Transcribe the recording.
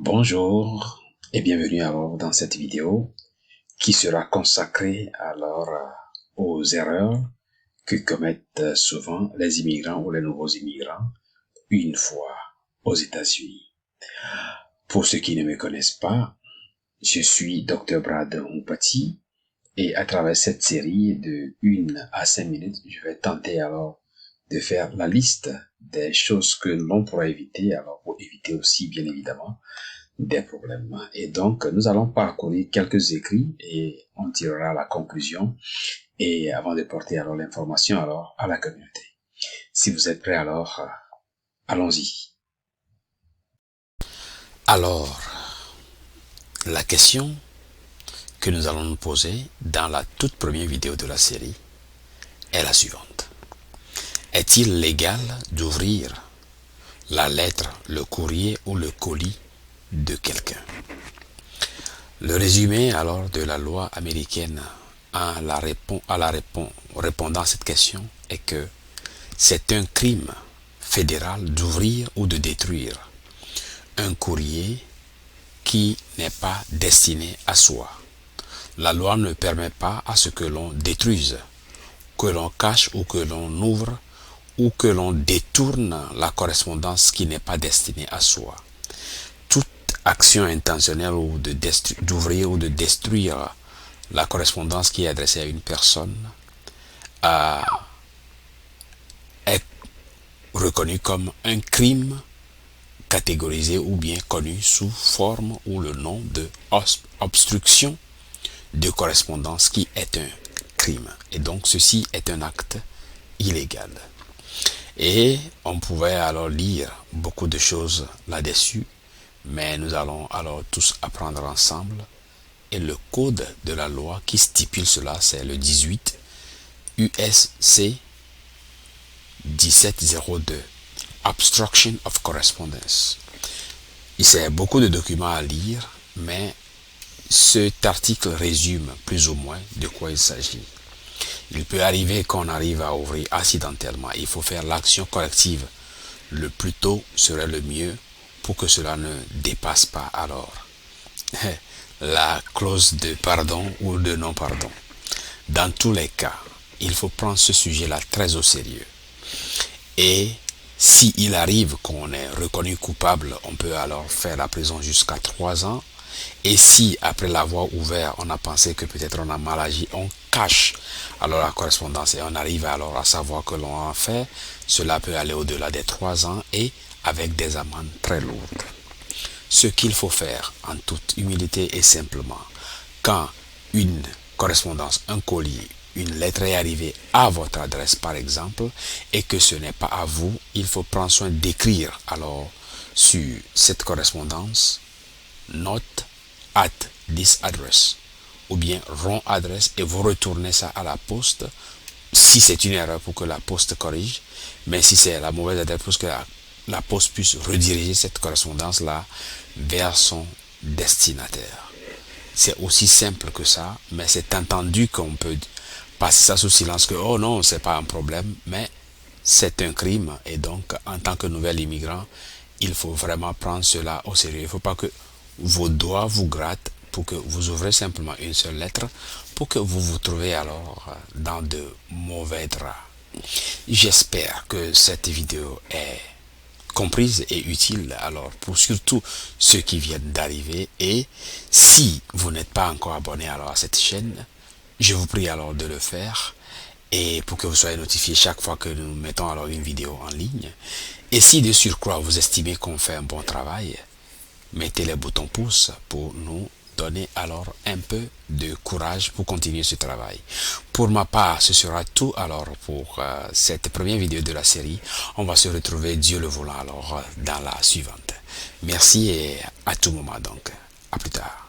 Bonjour et bienvenue alors dans cette vidéo qui sera consacrée alors aux erreurs que commettent souvent les immigrants ou les nouveaux immigrants une fois aux États-Unis. Pour ceux qui ne me connaissent pas, je suis Dr Brad Mpati et à travers cette série de 1 à 5 minutes, je vais tenter alors de faire la liste des choses que l'on pourra éviter, alors pour éviter aussi bien évidemment des problèmes. Et donc, nous allons parcourir quelques écrits et on tirera la conclusion. Et avant de porter alors l'information alors à la communauté. Si vous êtes prêts alors, allons-y. Alors, la question que nous allons nous poser dans la toute première vidéo de la série est la suivante. Est-il légal d'ouvrir la lettre, le courrier ou le colis de quelqu'un? Le résumé alors de la loi américaine répondant à cette question est que c'est un crime fédéral d'ouvrir ou de détruire un courrier qui n'est pas destiné à soi. La loi ne permet pas à ce que l'on détruise, que l'on cache ou que l'on ouvre ou que l'on détourne la correspondance qui n'est pas destinée à soi. Toute action intentionnelle ou d'ouvrir ou de détruire la correspondance qui est adressée à une personne est reconnue comme un crime catégorisé ou bien connu sous forme ou le nom de obstruction de correspondance qui est un crime. Et donc ceci est un acte illégal. Et on pouvait alors lire beaucoup de choses là-dessus, mais nous allons alors tous apprendre ensemble. Et le code de la loi qui stipule cela, c'est le 18 USC 1702, Obstruction of Correspondence. Il y a beaucoup de documents à lire, mais cet article résume plus ou moins de quoi il s'agit. Il peut arriver qu'on arrive à ouvrir accidentellement. Il faut faire l'action corrective. Le plus tôt serait le mieux pour que cela ne dépasse pas alors la clause de pardon ou de non-pardon. Dans tous les cas, il faut prendre ce sujet-là très au sérieux. Et s'il arrive qu'on est reconnu coupable, on peut alors faire la prison jusqu'à 3 ans. Et si, après l'avoir ouvert, on a pensé que peut-être on a mal agi, on cache alors la correspondance et on arrive alors à savoir que l'on a fait, cela peut aller au-delà des 3 ans et avec des amendes très lourdes. Ce qu'il faut faire en toute humilité est simplement, quand une correspondance, un colis, une lettre est arrivée à votre adresse par exemple, et que ce n'est pas à vous, il faut prendre soin d'écrire alors sur cette correspondance note at this address ou bien wrong address et vous retournez ça à la poste si c'est une erreur pour que la poste corrige, mais si c'est la mauvaise adresse pour que la poste puisse rediriger cette correspondance là vers son destinataire. C'est aussi simple que ça, mais c'est entendu qu'on peut passer ça sous silence que oh non, c'est pas un problème, mais c'est un crime et donc en tant que nouvel immigrant, il faut vraiment prendre cela au sérieux. Il ne faut pas que vos doigts vous grattent pour que vous ouvrez simplement une seule lettre pour que vous vous trouvez alors dans de mauvais draps. J'espère que cette vidéo est comprise et utile alors pour surtout ceux qui viennent d'arriver, et si vous n'êtes pas encore abonné alors à cette chaîne, je vous prie alors de le faire et pour que vous soyez notifié chaque fois que nous mettons alors une vidéo en ligne. Et si de surcroît vous estimez qu'on fait un bon travail, mettez les boutons pouce pour nous donner alors un peu de courage pour continuer ce travail. Pour ma part, ce sera tout alors pour cette première vidéo de la série. On va se retrouver, Dieu le voulant, alors dans la suivante. Merci et à tout moment donc. À plus tard.